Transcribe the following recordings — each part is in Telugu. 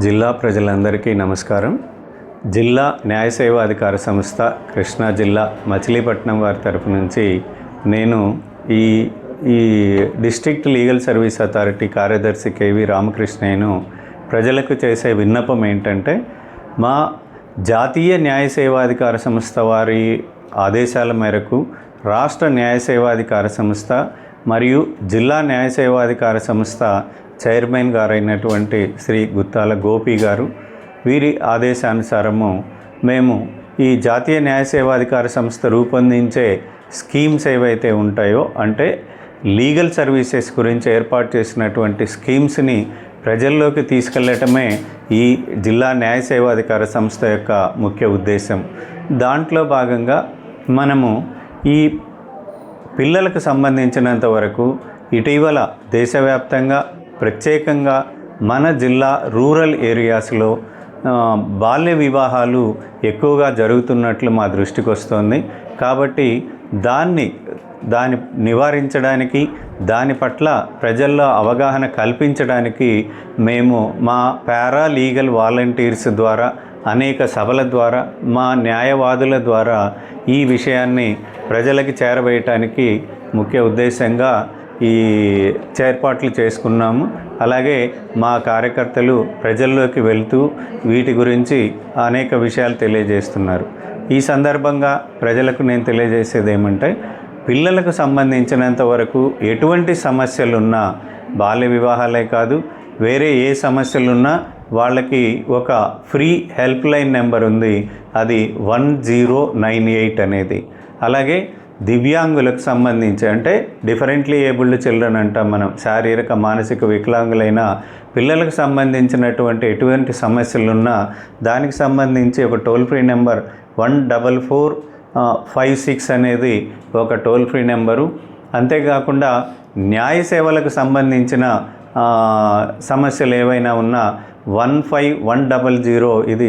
జిల్లా ప్రజలందరికీ నమస్కారం. జిల్లా న్యాయ సేవా అధికార సంస్థ కృష్ణా జిల్లా మచిలీపట్నం వారి తరపు నుంచి నేను ఈ డిస్ట్రిక్ట్ లీగల్ సర్వీస్ అథారిటీ కార్యదర్శి కేవి రామకృష్ణయ్యను ప్రజలకు చేసే విన్నపం ఏంటంటే, మా జాతీయ న్యాయ సేవాధికార సంస్థ వారి ఆదేశాల మేరకు రాష్ట్ర న్యాయ సేవాధికార సంస్థ మరియు జిల్లా న్యాయ సేవాధికార సంస్థ చైర్మన్ గారైనటువంటి శ్రీ గుత్తాల గోపి గారు, వీరి ఆదేశానుసారము మేము ఈ జాతీయ న్యాయ సేవాధికార సంస్థ రూపొందించే స్కీమ్స్ ఏవైతే ఉంటాయో, అంటే లీగల్ సర్వీసెస్ గురించి ఏర్పాటు చేసినటువంటి స్కీమ్స్ని ప్రజల్లోకి తీసుకెళ్లటమే ఈ జిల్లా న్యాయ సేవాధికార సంస్థ యొక్క ముఖ్య ఉద్దేశం. దాంట్లో భాగంగా మనము ఈ పిల్లలకు సంబంధించినంత వరకు ఇటీవల దేశవ్యాప్తంగా ప్రత్యేకంగా మన జిల్లా రూరల్ ఏరియాస్లో బాల్య వివాహాలు ఎక్కువగా జరుగుతున్నట్లు మా దృష్టికి వస్తుంది. కాబట్టి దాన్ని నివారించడానికి, దాని పట్ల ప్రజల్లో అవగాహన కల్పించడానికి మేము మా పారా లీగల్ వాలంటీర్స్ ద్వారా, అనేక సభల ద్వారా, మా న్యాయవాదుల ద్వారా ఈ విషయాన్ని ప్రజలకి చేరవేయటానికి ముఖ్య ఉద్దేశంగా ఈ ఏర్పాట్లు చేసుకున్నాము. అలాగే మా కార్యకర్తలు ప్రజల్లోకి వెళ్తూ వీటి గురించి అనేక విషయాలు తెలియజేస్తున్నారు. ఈ సందర్భంగా ప్రజలకు నేను తెలియజేసేది ఏమంటే, పిల్లలకు సంబంధించినంత వరకు ఎటువంటి సమస్యలున్నా, బాల్య వివాహాలే కాదు వేరే ఏ సమస్యలున్నా వాళ్ళకి ఒక ఫ్రీ హెల్ప్ లైన్ నెంబర్ ఉంది, అది 1098 అనేది. అలాగే దివ్యాంగులకు సంబంధించి, అంటే డిఫరెంట్లీ ఏబుల్డ్ చిల్డ్రన్ అంటాం మనం, శారీరక మానసిక వికలాంగులైన పిల్లలకు సంబంధించినటువంటి ఎటువంటి సమస్యలున్నా దానికి సంబంధించి ఒక టోల్ ఫ్రీ నెంబర్ 14456 అనేది ఒక టోల్ ఫ్రీ నెంబరు. అంతేకాకుండా న్యాయ సేవలకు సంబంధించిన సమస్యలు ఏవైనా ఉన్నా 15100 ఇది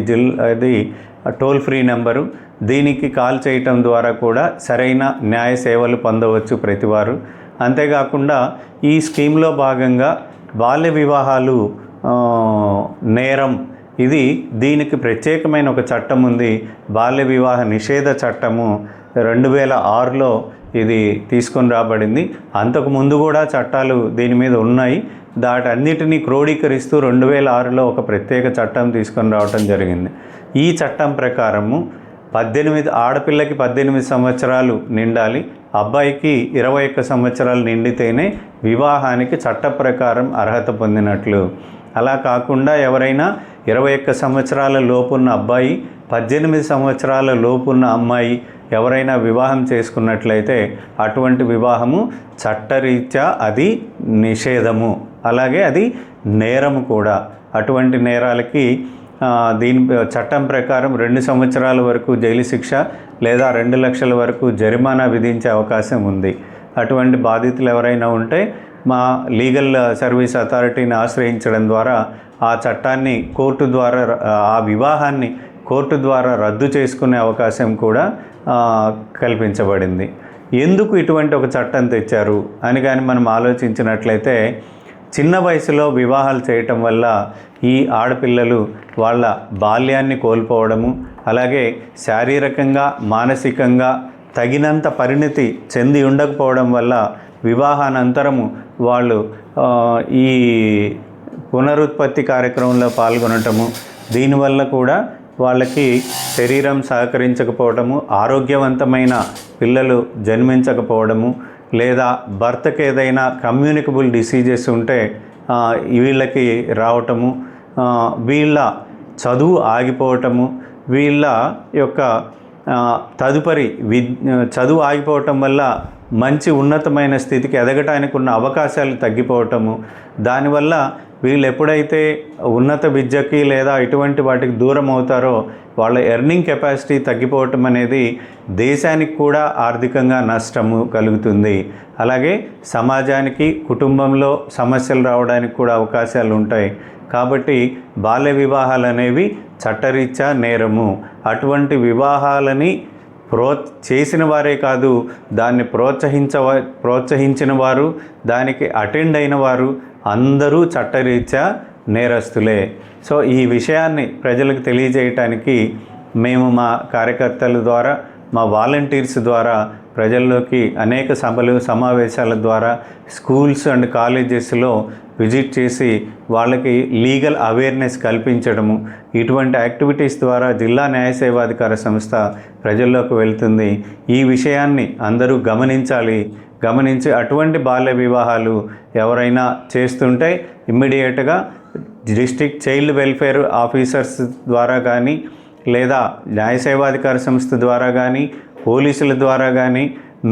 టోల్ ఫ్రీ నెంబరు. దీనికి కాల్ చేయటం ద్వారా కూడా సరైన న్యాయ సేవలు పొందవచ్చు ప్రతివారు. అంతేకాకుండా ఈ స్కీమ్లో భాగంగా బాల్య వివాహాలు నేరం, దీనికి ప్రత్యేకమైన ఒక చట్టం ఉంది. బాల్య వివాహ నిషేధ చట్టము 2006లో ఇది తీసుకొని రాబడింది. అంతకుముందు కూడా చట్టాలు దీని మీద ఉన్నాయి. వాటన్నిటినీ క్రోడీకరిస్తూ 2006లో ఒక ప్రత్యేక చట్టం తీసుకొని రావటం జరిగింది. ఈ చట్టం ప్రకారము ఆడపిల్లకి 18 సంవత్సరాలు నిండాలి, అబ్బాయికి 21 సంవత్సరాలు నిండితేనే వివాహానికి చట్ట ప్రకారం అర్హత పొందినట్లు. అలా కాకుండా ఎవరైనా 21 సంవత్సరాల లోపున్న అబ్బాయి, 18 సంవత్సరాల లోపున్న అమ్మాయి ఎవరైనా వివాహం చేసుకున్నట్లయితే అటువంటి వివాహము చట్టరీత్యా అది నిషేధము, అలాగే అది నేరము కూడా. అటువంటి నేరాలకి దీని చట్టం ప్రకారం 2 సంవత్సరాల వరకు జైలు శిక్ష లేదా 2 లక్షల వరకు జరిమానా విధించే అవకాశం ఉంది. అటువంటి బాధితులు ఎవరైనా ఉంటే మా లీగల్ సర్వీస్ అథారిటీని ఆశ్రయించడం ద్వారా ఆ చట్టాన్ని ఆ వివాహాన్ని కోర్టు ద్వారా రద్దు చేసుకునే అవకాశం కూడా కల్పించబడింది. ఎందుకు ఇటువంటి ఒక చట్టం తెచ్చారు అని కానీ మనం ఆలోచించినట్లయితే, చిన్న వయసులో వివాహాలు చేయటం వల్ల ఈ ఆడపిల్లలు వాళ్ళ బాల్యాన్ని కోల్పోవడము, అలాగే శారీరకంగా మానసికంగా తగినంత పరిణతి చెంది ఉండకపోవడం వల్ల వివాహానంతరము వాళ్ళు ఈ పునరుత్పత్తి కార్యక్రమంలో పాల్గొనటము, దీనివల్ల కూడా వాళ్ళకి శరీరం సహకరించకపోవడము, ఆరోగ్యవంతమైన పిల్లలు జన్మించకపోవడము, లేదా భర్తకు ఏదైనా కమ్యూనికబుల్ డిసీజెస్ ఉంటే వీళ్ళకి రావటము, వీళ్ళ చదువు ఆగిపోవటము, వీళ్ళ యొక్క తదుపరి చదువు ఆగిపోవటం వల్ల మంచి ఉన్నతమైన స్థితికి ఎదగటానికి ఉన్న అవకాశాలు తగ్గిపోవటము, దానివల్ల వీళ్ళు ఎప్పుడైతే ఉన్నత విద్యకి లేదా ఇటువంటి వాటికి దూరం అవుతారో వాళ్ళ ఎర్నింగ్ కెపాసిటీ తగ్గిపోవటం అనేది దేశానికి కూడా ఆర్థికంగా నష్టము కలుగుతుంది. అలాగే సమాజానికి, కుటుంబంలో సమస్యలు రావడానికి కూడా అవకాశాలు ఉంటాయి. కాబట్టి బాల్య వివాహాలు అనేవి చట్టరీత్యా నేరము. అటువంటి వివాహాలని చేసిన వారే కాదు, దాన్ని ప్రోత్సహించిన వారు, దానికి అటెండ్ అయిన వారు అందరూ చట్టరీత్యా నేరస్తులే. సో ఈ విషయాన్ని ప్రజలకు తెలియజేయటానికి మేము మా కార్యకర్తల ద్వారా, మా వాలంటీర్స్ ద్వారా ప్రజల్లోకి అనేక సభలు, సమావేశాల ద్వారా స్కూల్స్ అండ్ కాలేజెస్లో విజిట్ చేసి వాళ్ళకి లీగల్ అవేర్నెస్ కల్పించడము, ఇటువంటి యాక్టివిటీస్ ద్వారా జిల్లా న్యాయ సేవాధికార సంస్థ ప్రజల్లోకి వెళ్తుంది. ఈ విషయాన్ని అందరూ గమనించి అటువంటి బాల్య వివాహాలు ఎవరైనా చేస్తుంటే ఇమ్మీడియట్గా డిస్ట్రిక్ట్ చైల్డ్ వెల్ఫేర్ ఆఫీసర్స్ ద్వారా కానీ, లేదా న్యాయ సేవాధికార సంస్థ ద్వారా కానీ, పోలీసుల ద్వారా కానీ,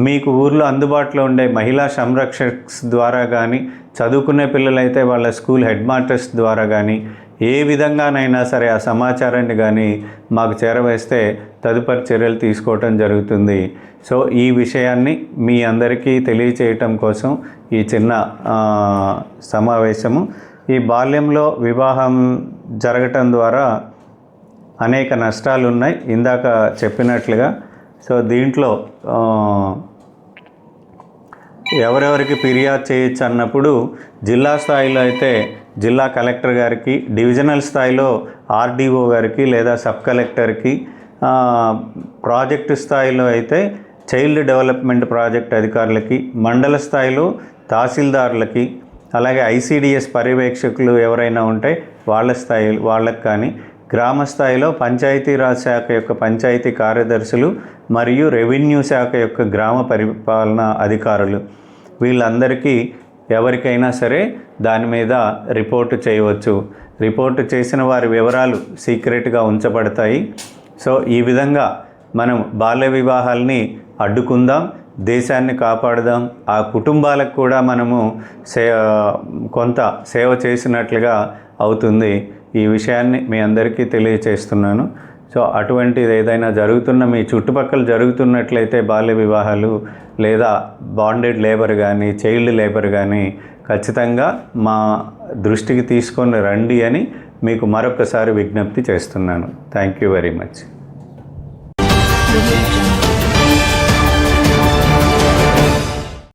మీకు ఊర్లో అందుబాటులో ఉండే మహిళా సంరక్షక్స్ ద్వారా కానీ, చదువుకునే పిల్లలైతే వాళ్ళ స్కూల్ హెడ్ మాస్టర్స్ ద్వారా కానీ, ఏ విధంగానైనా సరే ఆ సమాచారాన్ని కానీ మాకు చేరవేస్తే తదుపరి చర్యలు తీసుకోవటం జరుగుతుంది. సో ఈ విషయాన్ని మీ అందరికీ తెలియచేయటం కోసం ఈ చిన్న సమావేశము. ఈ బాల్యంలో వివాహం జరగటం ద్వారా అనేక నష్టాలు ఉన్నాయి, ఇందాక చెప్పినట్లుగా. సో దీంట్లో ఎవరెవరికి ఫిర్యాదు చేయొచ్చు అన్నప్పుడు జిల్లా స్థాయిలో అయితే జిల్లా కలెక్టర్ గారికి, డివిజనల్ స్థాయిలో ఆర్డీఓ గారికి లేదా సబ్ కలెక్టర్కి, ప్రాజెక్టు స్థాయిలో అయితే చైల్డ్ డెవలప్మెంట్ ప్రాజెక్ట్ అధికారులకి, మండల స్థాయిలో తహసీల్దారులకి, అలాగే ఐసిడిఎస్ పర్యవేక్షకులు ఎవరైనా ఉంటే వాళ్ళకి కానీ, గ్రామ స్థాయిలో పంచాయతీరాజ్ శాఖ యొక్క పంచాయతీ కార్యదర్శులు మరియు రెవెన్యూ శాఖ యొక్క గ్రామ పరిపాలనా అధికారులు, వీళ్ళందరికీ ఎవరికైనా సరే దాని మీద రిపోర్టు చేయవచ్చు. రిపోర్టు చేసిన వారి వివరాలు సీక్రెట్గా ఉంచబడతాయి. సో ఈ విధంగా మనం బాల్య వివాహాల్ని అడ్డుకుందాం, దేశాన్ని కాపాడుదాం, ఆ కుటుంబాలకు కూడా మనము కొంత సేవ చేసినట్లుగా అవుతుంది. ఈ విషయాన్ని మీ అందరికీ తెలియచేస్తున్నాను. సో అటువంటిది ఏదైనా మీ చుట్టుపక్కల జరుగుతున్నట్లయితే బాల్య వివాహాలు లేదా బాండెడ్ లేబర్ కానీ, చైల్డ్ లేబర్ కానీ ఖచ్చితంగా మా దృష్టికి తీసుకొని రండి అని మీకు మరొకసారి విజ్ఞప్తి చేస్తున్నాను. Thank you very much.